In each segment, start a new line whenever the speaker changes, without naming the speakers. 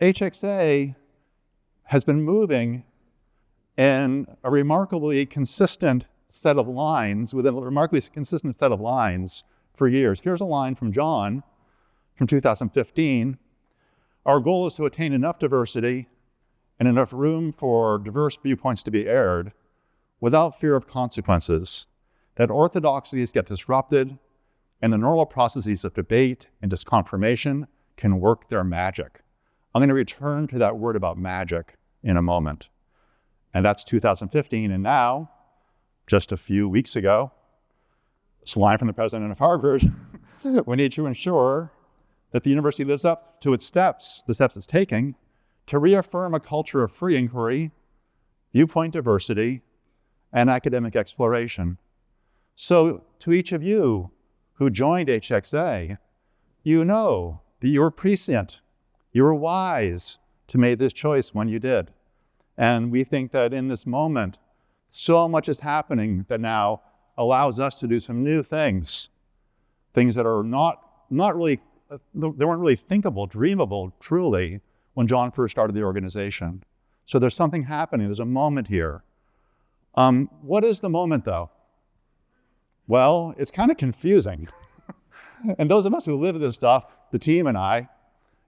HXA has been moving in a remarkably consistent set of lines, within a remarkably consistent set of lines for years. Here's a line from John from 2015. Our goal is to attain enough diversity and enough room for diverse viewpoints to be aired without fear of consequences, that orthodoxies get disrupted and the normal processes of debate and disconfirmation can work their magic. I'm going to return to that word about magic in a moment. And that's 2015. And now, just a few weeks ago, this line from the president of Harvard, we need to ensure that the university lives up to its steps, the steps it's taking, to reaffirm a culture of free inquiry, viewpoint diversity, and academic exploration. So to each of you who joined HXA, you know that you were prescient, you were wise to make this choice when you did. And we think that in this moment, so much is happening that now allows us to do some new things that are not really, they weren't really thinkable, dreamable, truly, when John first started the organization. So there's something happening, there's a moment here. What is the moment though? Well, it's kind of confusing. And those of us who live this stuff, the team and I,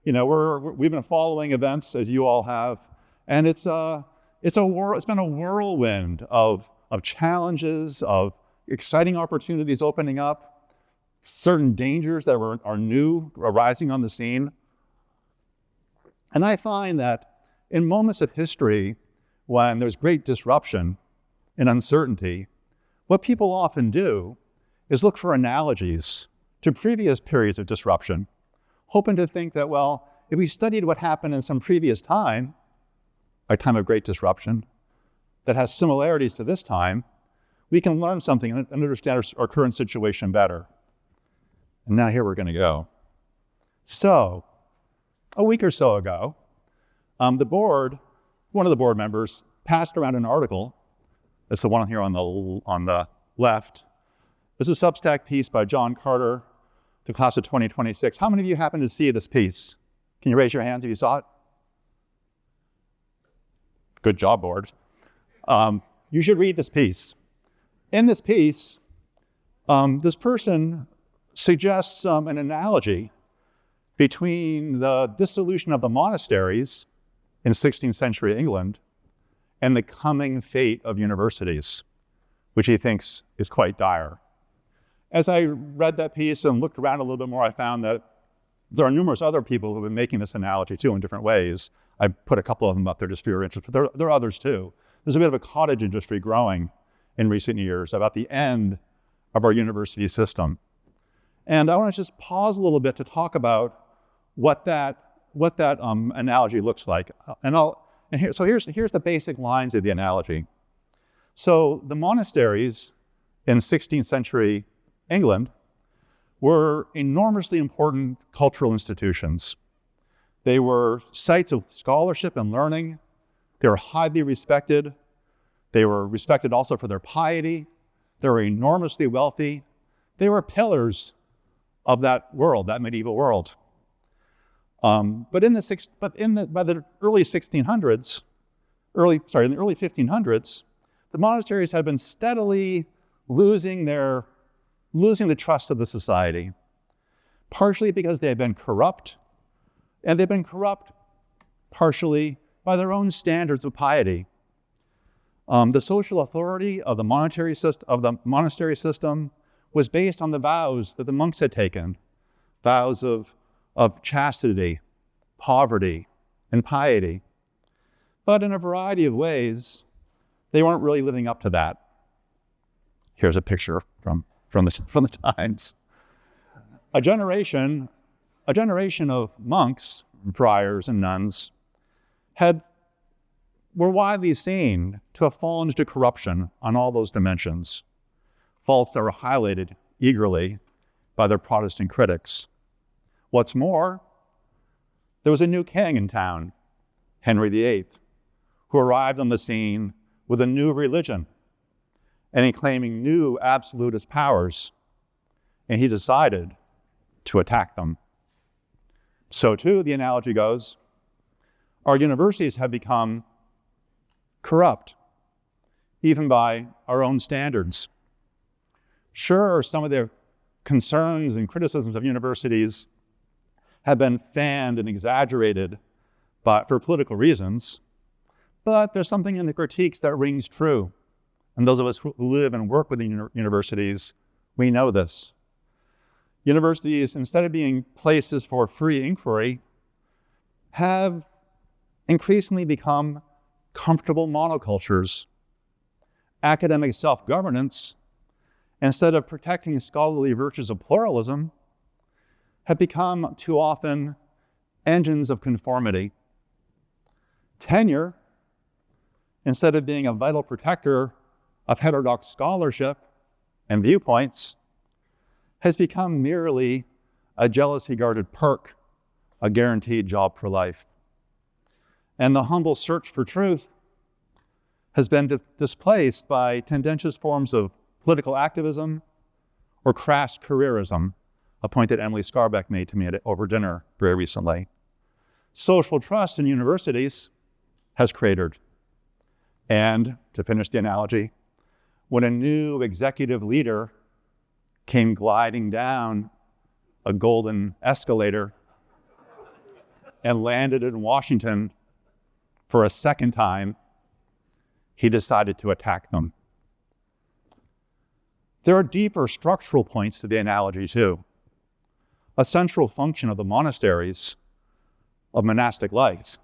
we've been following events as you all have, and it's been a whirlwind of challenges, of exciting opportunities opening up, certain dangers that are new arising on the scene. And I find that in moments of history when there's great disruption and uncertainty, what people often do is look for analogies to previous periods of disruption, hoping to think that, well, if we studied what happened in some previous time, a time of great disruption, that has similarities to this time, we can learn something and understand our current situation better. And now here we're going to go. So, a week or so ago, one of the board members passed around an article. That's the one here on the left. This is a Substack piece by John Carter, the class of 2026. How many of you happen to see this piece? Can you raise your hands if you saw it? Good job, board. You should read this piece. In this piece, this person suggests an analogy between the dissolution of the monasteries in 16th century England and the coming fate of universities, which he thinks is quite dire. As I read that piece and looked around a little bit more, I found that there are numerous other people who have been making this analogy too in different ways. I put a couple of them up there just for your interest, but there are others too. There's a bit of a cottage industry growing in recent years about the end of our university system. And I want to just pause a little bit to talk about what that analogy looks like. Here's the basic lines of the analogy. So the monasteries in 16th century England were enormously important cultural institutions. They were sites of scholarship and learning. They were highly respected. They were respected also for their piety. They were enormously wealthy. They were pillars of that world, that medieval world. But in the early 1500s, the monasteries had been steadily losing the trust of the society, partially because they had been corrupt, and they've been corrupt partially by their own standards of piety. The social authority of the monastery system was based on the vows that the monks had taken, vows of chastity, poverty, and piety. But in a variety of ways, they weren't really living up to that. Here's a picture from the times. A generation of monks, friars, and nuns were widely seen to have fallen into corruption on all those dimensions, faults that were highlighted eagerly by their Protestant critics. What's more, there was a new king in town, Henry VIII, who arrived on the scene with a new religion and in claiming new absolutist powers, and he decided to attack them. So too, the analogy goes, our universities have become corrupt, even by our own standards. Sure, some of the concerns and criticisms of universities have been fanned and exaggerated for political reasons, but there's something in the critiques that rings true. And those of us who live and work within universities, we know this. Universities, instead of being places for free inquiry, have increasingly become comfortable monocultures. Academic self-governance, instead of protecting scholarly virtues of pluralism, have become too often engines of conformity. Tenure, instead of being a vital protector of heterodox scholarship and viewpoints, has become merely a jealousy-guarded perk, a guaranteed job for life. And the humble search for truth has been displaced by tendentious forms of political activism or crass careerism, a point that Emily Scarbeck made to me over dinner very recently. Social trust in universities has cratered. And to finish the analogy, when a new executive leader came gliding down a golden escalator and landed in Washington for a second time, he decided to attack them. There are deeper structural points to the analogy too. A central function of the monasteries of monastic life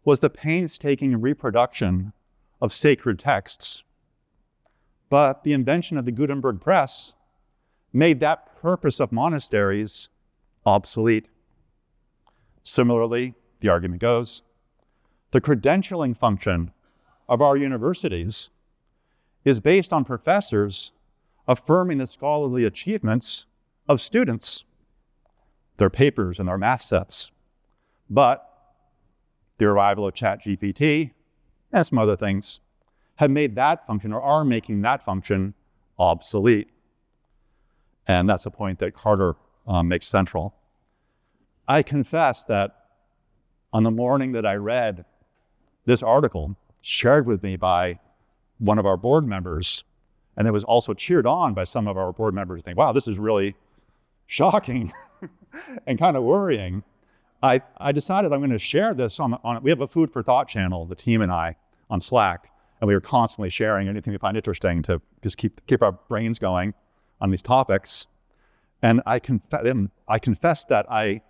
was the painstaking reproduction of sacred texts. But the invention of the Gutenberg press made that purpose of monasteries obsolete. Similarly, the argument goes, the credentialing function of our universities is based on professors affirming the scholarly achievements of students, their papers and their math sets. But the arrival of ChatGPT and some other things have made that function, or are making that function, obsolete. And that's a point that Carter makes central. I confess that on the morning that I read this article shared with me by one of our board members, and it was also cheered on by some of our board members who think, wow, this is really shocking and kind of worrying. I decided I'm going to share this we have a food for thought channel, the team and I, on Slack, and we are constantly sharing anything we find interesting to just keep our brains going on these topics. And I confessed that I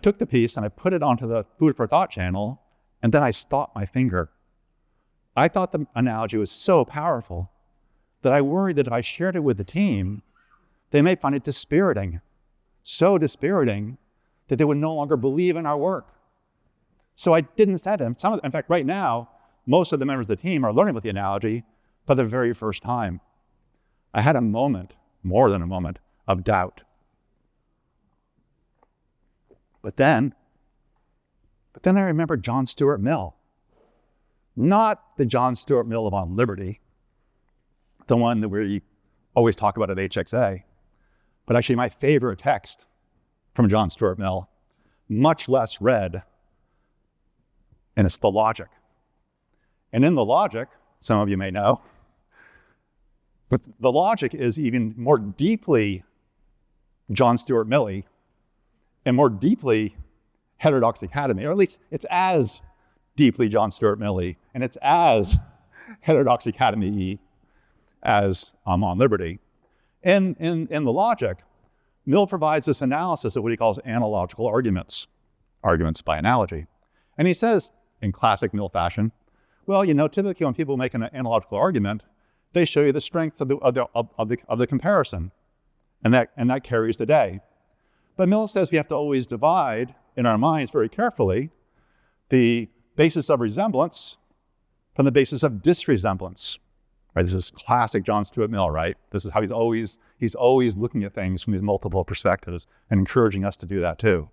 took the piece and I put it onto the food for thought channel, and then I stopped my finger. I thought the analogy was so powerful that I worried that if I shared it with the team, they may find it dispiriting, so dispiriting that they would no longer believe in our work. So I didn't say them. In fact, right now, most of the members of the team are learning with the analogy for the very first time. I had a moment, more than a moment, of doubt. But then I remembered John Stuart Mill. Not the John Stuart Mill of On Liberty, the one that we always talk about at HXA, but actually my favorite text from John Stuart Mill, much less read, and it's the Logic. And in the Logic, some of you may know, but the Logic is even more deeply John Stuart Mill-y and more deeply Heterodox Academy, or at least it's as deeply John Stuart Mill-y and it's as Heterodox Academy as On Liberty. In the Logic, Mill provides this analysis of what he calls analogical arguments by analogy. And he says, in classic Mill fashion, well, typically when people make an analogical argument, they show you the strength of the comparison, and that carries the day. But Mill says we have to always divide in our minds very carefully the basis of resemblance from the basis of disresemblance. Right? This is classic John Stuart Mill, right? This is how he's always looking at things from these multiple perspectives and encouraging us to do that too.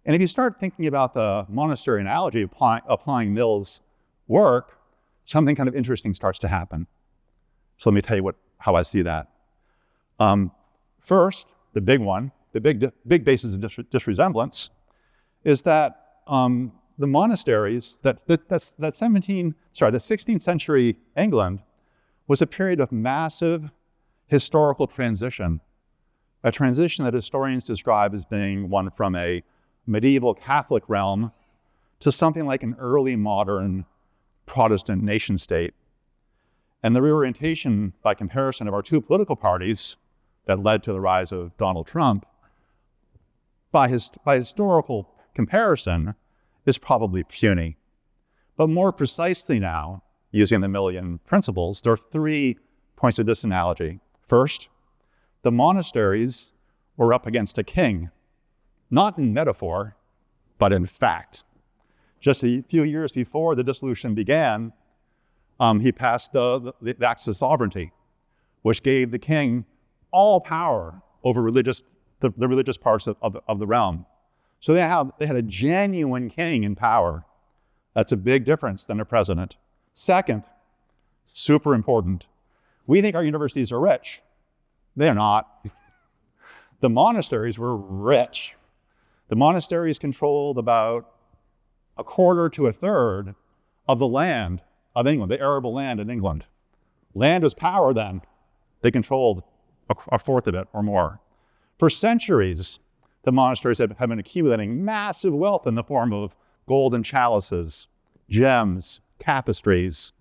And if you start thinking about the monastery analogy, applying Mill's work, something kind of interesting starts to happen. So let me tell you how I see that. First, the big one, the big basis of disresemblance is that the monasteries, the 16th century England was a period of massive historical transition, a transition that historians describe as being one from a medieval Catholic realm to something like an early modern Protestant nation state. And the reorientation, by comparison, of our two political parties that led to the rise of Donald Trump, by historical comparison, is probably puny. But more precisely now, using the Millian principles, there are 3 points of this analogy. First, the monasteries were up against a king, not in metaphor, but in fact. Just a few years before the dissolution began, he passed the Acts of Sovereignty, which gave the king all power over the religious parts of the realm. So they had a genuine king in power. That's a big difference than a president. Second, super important, we think our universities are rich. They're not. The monasteries were rich. The monasteries controlled about a quarter to a third of the land of England, the arable land in England. Land was power then. They controlled a fourth of it or more. For centuries, the monasteries have been accumulating massive wealth in the form of golden chalices, gems, tapestries.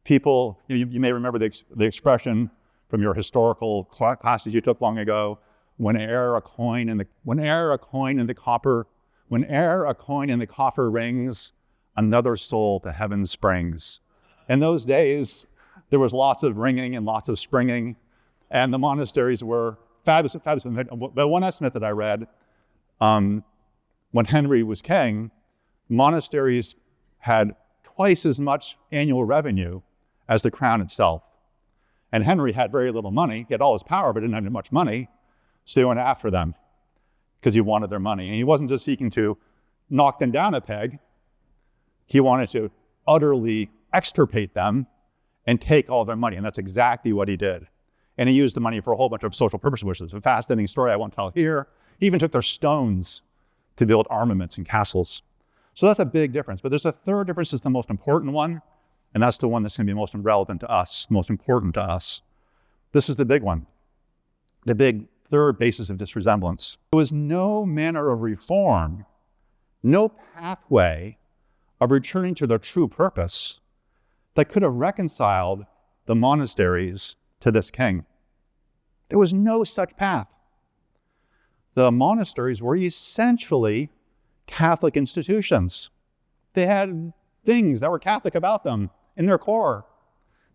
People, you may remember the expression from your historical classes you took long ago, whene'er a coin in the coffer rings, another soul to heaven springs. In those days, there was lots of ringing and lots of springing, and the monasteries were fabulous. But one estimate that I read, when Henry was king, monasteries had twice as much annual revenue as the crown itself. And Henry had very little money. He had all his power, but didn't have much money. So he went after them because he wanted their money. And he wasn't just seeking to knock them down a peg. He wanted to utterly extirpate them and take all their money. And that's exactly what he did. And he used the money for a whole bunch of social purposes, which is a fascinating story I won't tell here. He even took their stones to build armaments and castles. So that's a big difference. But there's a third difference that's the most important one. And that's the one that's going to be most relevant to us, most important to us. This is the big one, the big third basis of disresemblance. There was no manner of reform, no pathway of returning to their true purpose that could have reconciled the monasteries to this king. There was no such path. The monasteries were essentially Catholic institutions. They had things that were Catholic about them in their core.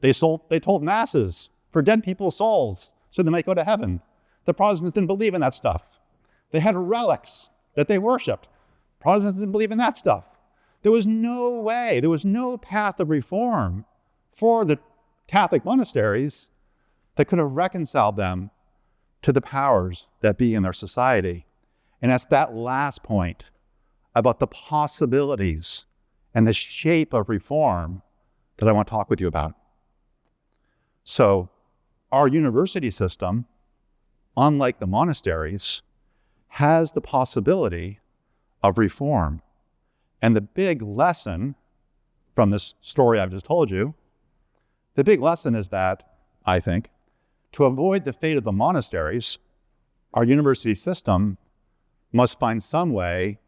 They told masses for dead people's souls so they might go to heaven. The Protestants didn't believe in that stuff. They had relics that they worshiped. Protestants didn't believe in that stuff. There was no way, there was no path of reform for the Catholic monasteries that could have reconciled them to the powers that be in their society. And that's that last point about the possibilities and the shape of reform that I want to talk with you about. So our university system, unlike the monasteries, has the possibility of reform. And the big lesson from this story I've just told you, the big lesson is that, I think, to avoid the fate of the monasteries, our university system must find some way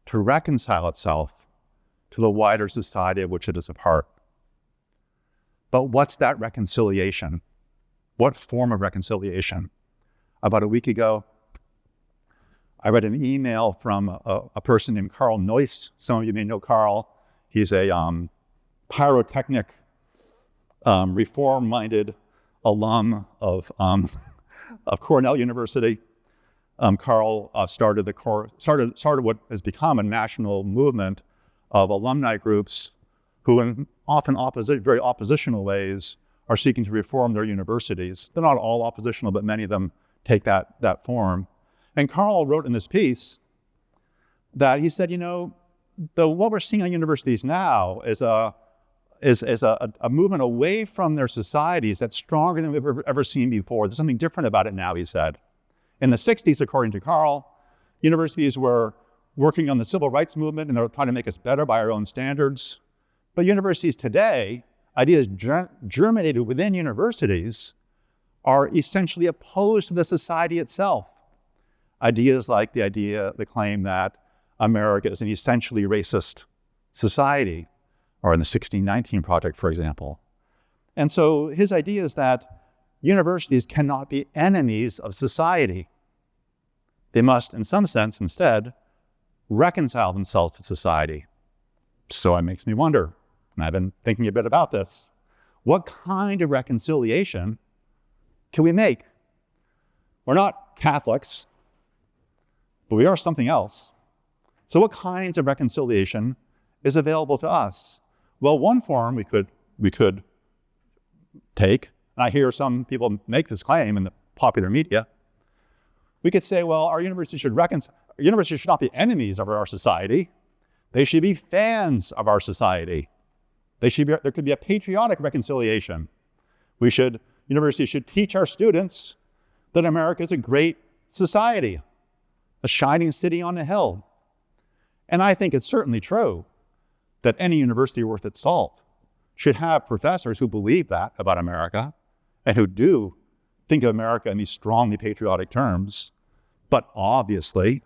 to reconcile itself to the wider society of which it is a part. But what's that reconciliation? What form of reconciliation? About a week ago, I read an email from a person named Carl Noyce. Some of you may know Carl. He's a pyrotechnic, reform-minded alum of Cornell University. Carl started what has become a national movement of alumni groups who, in often very oppositional ways, are seeking to reform their universities. They're not all oppositional, but many of them take that form. And Carl wrote in this piece that he said, what we're seeing on universities now is a movement away from their societies that's stronger than we've ever seen before. There's something different about it now, he said. In the 60s, according to Carl, universities were working on the civil rights movement and they're trying to make us better by our own standards. But universities today, ideas germinated within universities are essentially opposed to the society itself. Ideas like the claim that America is an essentially racist society, or in the 1619 Project, for example. And so his idea is that universities cannot be enemies of society. They must, in some sense, instead, reconcile themselves to society. So it makes me wonder, and I've been thinking a bit about this, what kind of reconciliation can we make? We're not Catholics, but we are something else. So what kinds of reconciliation is available to us? Well, one form we could take, and I hear some people make this claim in the popular media, we could say, well, our universities should not be enemies of our society. They should be fans of our society. There could be a patriotic reconciliation. Universities should teach our students that America is a great society, a shining city on a hill. And I think it's certainly true that any university worth its salt should have professors who believe that about America and who do think of America in these strongly patriotic terms. But obviously,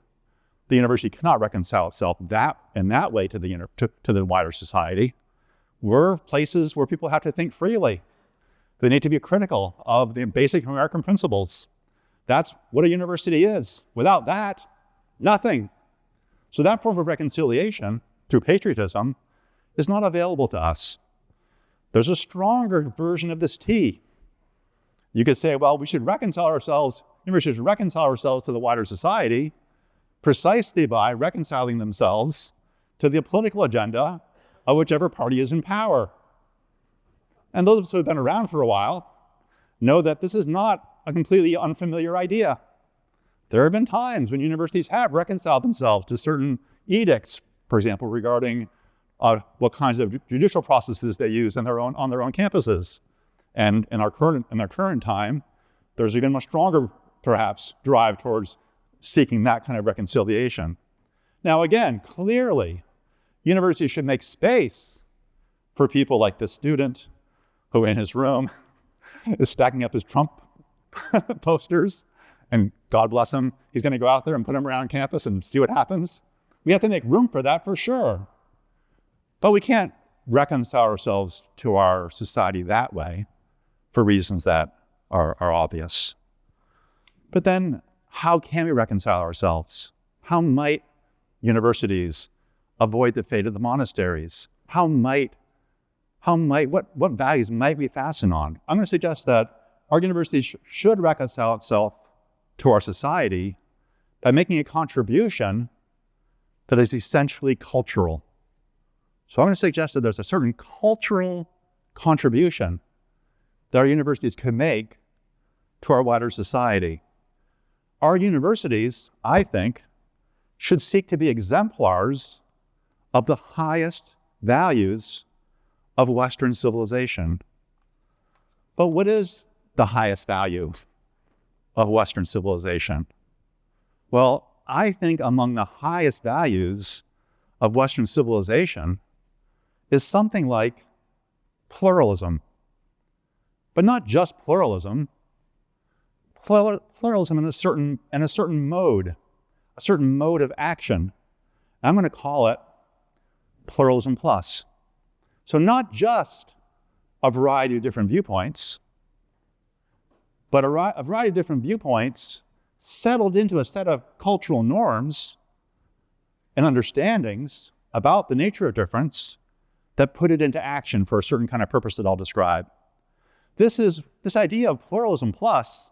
the university cannot reconcile itself in that way to the wider society. We're places where people have to think freely. They need to be critical of the basic American principles. That's what a university is. Without that, nothing. So that form of reconciliation through patriotism is not available to us. There's a stronger version of this T. You could say, well, universities should reconcile ourselves to the wider society precisely by reconciling themselves to the political agenda of whichever party is in power. And those of us who have been around for a while know that this is not a completely unfamiliar idea. There have been times when universities have reconciled themselves to certain edicts, for example, regarding what kinds of judicial processes they use on their own campuses. And in our current time, there's even much stronger, perhaps, drive towards seeking that kind of reconciliation. Now, again, clearly, universities should make space for people like this student who in his room is stacking up his Trump posters, and God bless him, he's going to go out there and put them around campus and see what happens. We have to make room for that for sure. But we can't reconcile ourselves to our society that way for reasons that are obvious. But then, how can we reconcile ourselves? How might universities avoid the fate of the monasteries? What values might we fasten on? I'm going to suggest that our universities should reconcile itself to our society by making a contribution that is essentially cultural. So I'm going to suggest that there's a certain cultural contribution that our universities can make to our wider society. Our universities, I think, should seek to be exemplars of the highest values of Western civilization. But what is the highest value of Western civilization? Well, I think among the highest values of Western civilization is something like pluralism. But not just pluralism, pluralism in a certain mode of action. I'm going to call it Pluralism Plus. So not just a variety of different viewpoints, but a variety of different viewpoints settled into a set of cultural norms and understandings about the nature of difference that put it into action for a certain kind of purpose that I'll describe. This idea of Pluralism Plus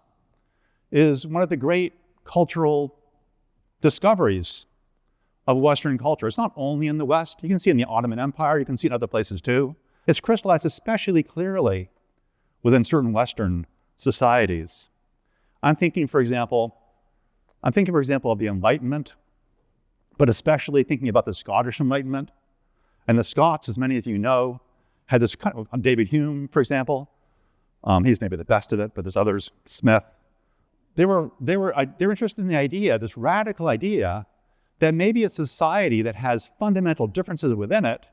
is one of the great cultural discoveries of Western culture. It's not only in the West. You can see it in the Ottoman Empire. You can see it in other places too. It's crystallized especially clearly within certain Western societies. I'm thinking, for example, of the Enlightenment, but especially thinking about the Scottish Enlightenment. And the Scots, as many as you know, had this kind of, David Hume, for example. He's maybe the best of it, but there's others, Smith. They were interested in the idea, this radical idea, that maybe a society that has fundamental differences within it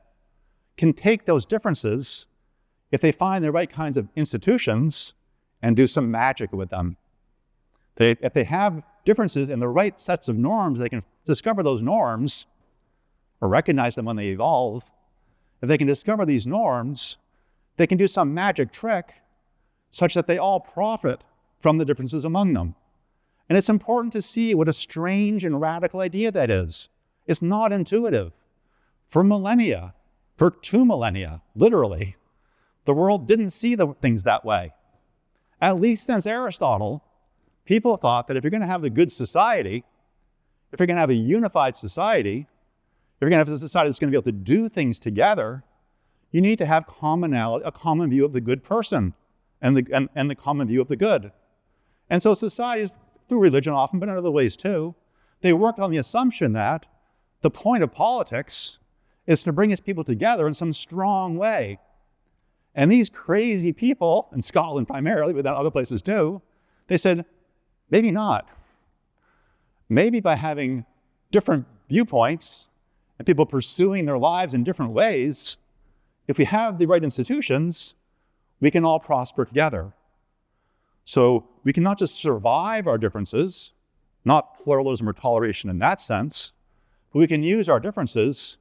can take those differences, if they find the right kinds of institutions, and do some magic with them. If they have differences in the right sets of norms, they can discover those norms or recognize them when they evolve. If they can discover these norms, they can do some magic trick such that they all profit from the differences among them. And it's important to see what a strange and radical idea that is. It's not intuitive. For millennia, for 2 millennia, literally, the world didn't see the things that way. At least since Aristotle, people thought that if you're going to have a good society, if you're going to have a unified society, if you're going to have a society that's going to be able to do things together, you need to have commonality, a common view of the good person and the common view of the good. And so societies, through religion often, but in other ways too, they worked on the assumption that the point of politics is to bring its people together in some strong way. And these crazy people, in Scotland primarily, but in other places too, they said, maybe not. Maybe by having different viewpoints and people pursuing their lives in different ways, if we have the right institutions, we can all prosper together. So we can not just survive our differences, not pluralism or toleration in that sense, but we can use our differences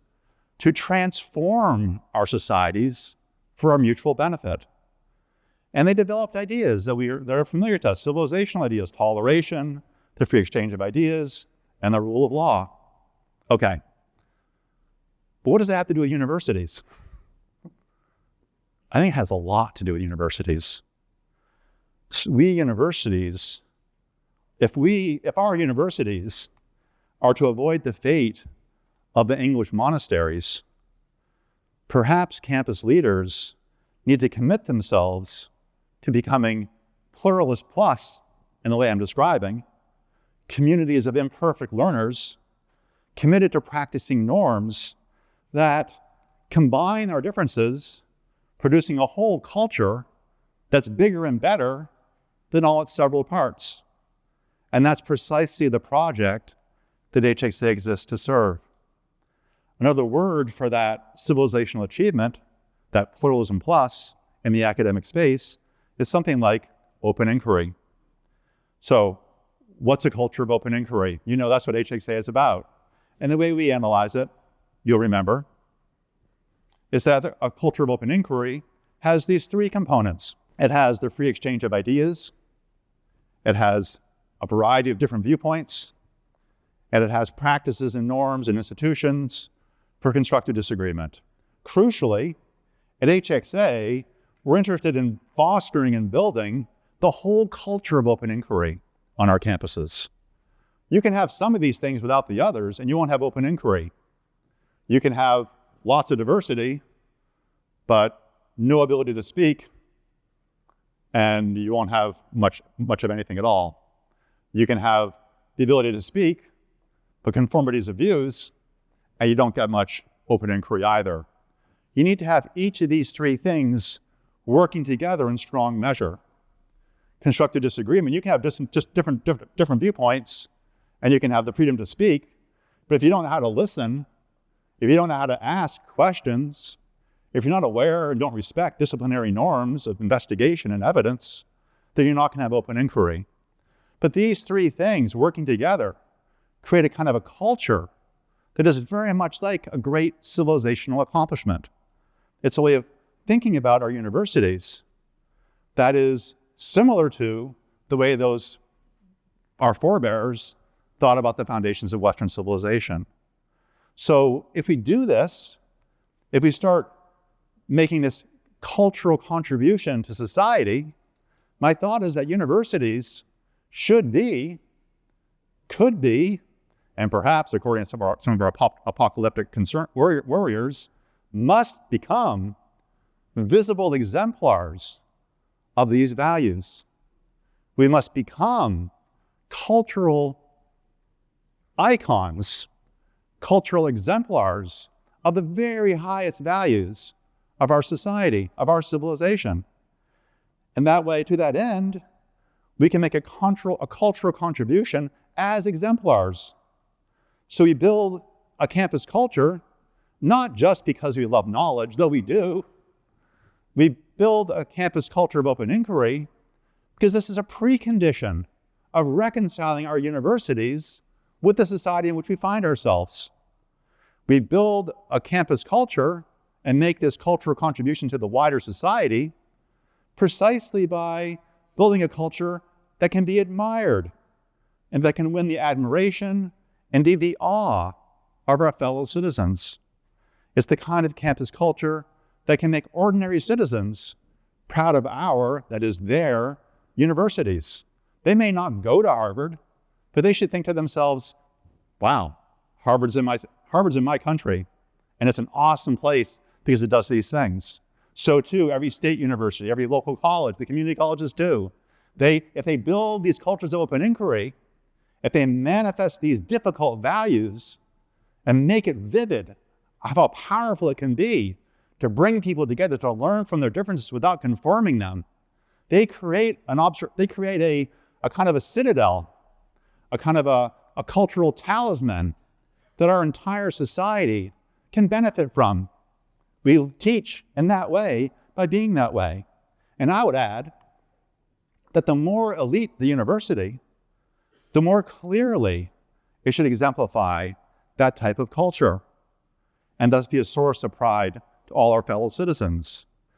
to transform our societies for our mutual benefit. And they developed ideas that are familiar to us, civilizational ideas, toleration, the free exchange of ideas, and the rule of law. Okay. But what does that have to do with universities? I think it has a lot to do with universities. We universities, if our universities are to avoid the fate of the English monasteries, perhaps campus leaders need to commit themselves to becoming Pluralism Plus in the way I'm describing, communities of imperfect learners committed to practicing norms that combine our differences, producing a whole culture that's bigger and better than all its several parts. And that's precisely the project that HXA exists to serve. Another word for that civilizational achievement, that pluralism plus in the academic space, is something like open inquiry. So what's a culture of open inquiry? You know that's what HXA is about. And the way we analyze it, you'll remember, is that a culture of open inquiry has these 3 components. It has the free exchange of ideas, it has a variety of different viewpoints, and it has practices and norms and institutions for constructive disagreement. Crucially, at HXA, we're interested in fostering and building the whole culture of open inquiry on our campuses. You can have some of these things without the others, and you won't have open inquiry. You can have lots of diversity, but no ability to speak, and you won't have much of anything at all. You can have the ability to speak, but conformities of views, and you don't get much open inquiry either. You need to have each of these 3 things working together in strong measure. Constructive disagreement, you can have just different viewpoints, and you can have the freedom to speak, but if you don't know how to listen, if you don't know how to ask questions, if you're not aware and don't respect disciplinary norms of investigation and evidence, then you're not going to have open inquiry. But these 3 things working together create a kind of a culture that is very much like a great civilizational accomplishment. It's a way of thinking about our universities that is similar to the way our forebears thought about the foundations of Western civilization. So if we do this, if we start making this cultural contribution to society, my thought is that universities should be, could be, and perhaps, according to some of our apocalyptic warriors, must become visible exemplars of these values. We must become cultural icons, cultural exemplars of the very highest values of our society, of our civilization. And that way, to that end, we can make a cultural contribution as exemplars. So we build a campus culture, not just because we love knowledge, though we do. We build a campus culture of open inquiry because this is a precondition of reconciling our universities with the society in which we find ourselves. We build a campus culture and make this cultural contribution to the wider society precisely by building a culture that can be admired and that can win the admiration, indeed the awe, of our fellow citizens. It's the kind of campus culture that can make ordinary citizens proud of our, that is their, universities. They may not go to Harvard, but they should think to themselves, wow, Harvard's in my country, and it's an awesome place because it does these things. So too, every state university, every local college, the community colleges too. If they build these cultures of open inquiry, if they manifest these difficult values and make it vivid of how powerful it can be to bring people together to learn from their differences without conforming them, they create a kind of a citadel, a kind of a cultural talisman that our entire society can benefit from. We teach in that way by being that way. And I would add that the more elite the university, the more clearly it should exemplify that type of culture and thus be a source of pride to all our fellow citizens.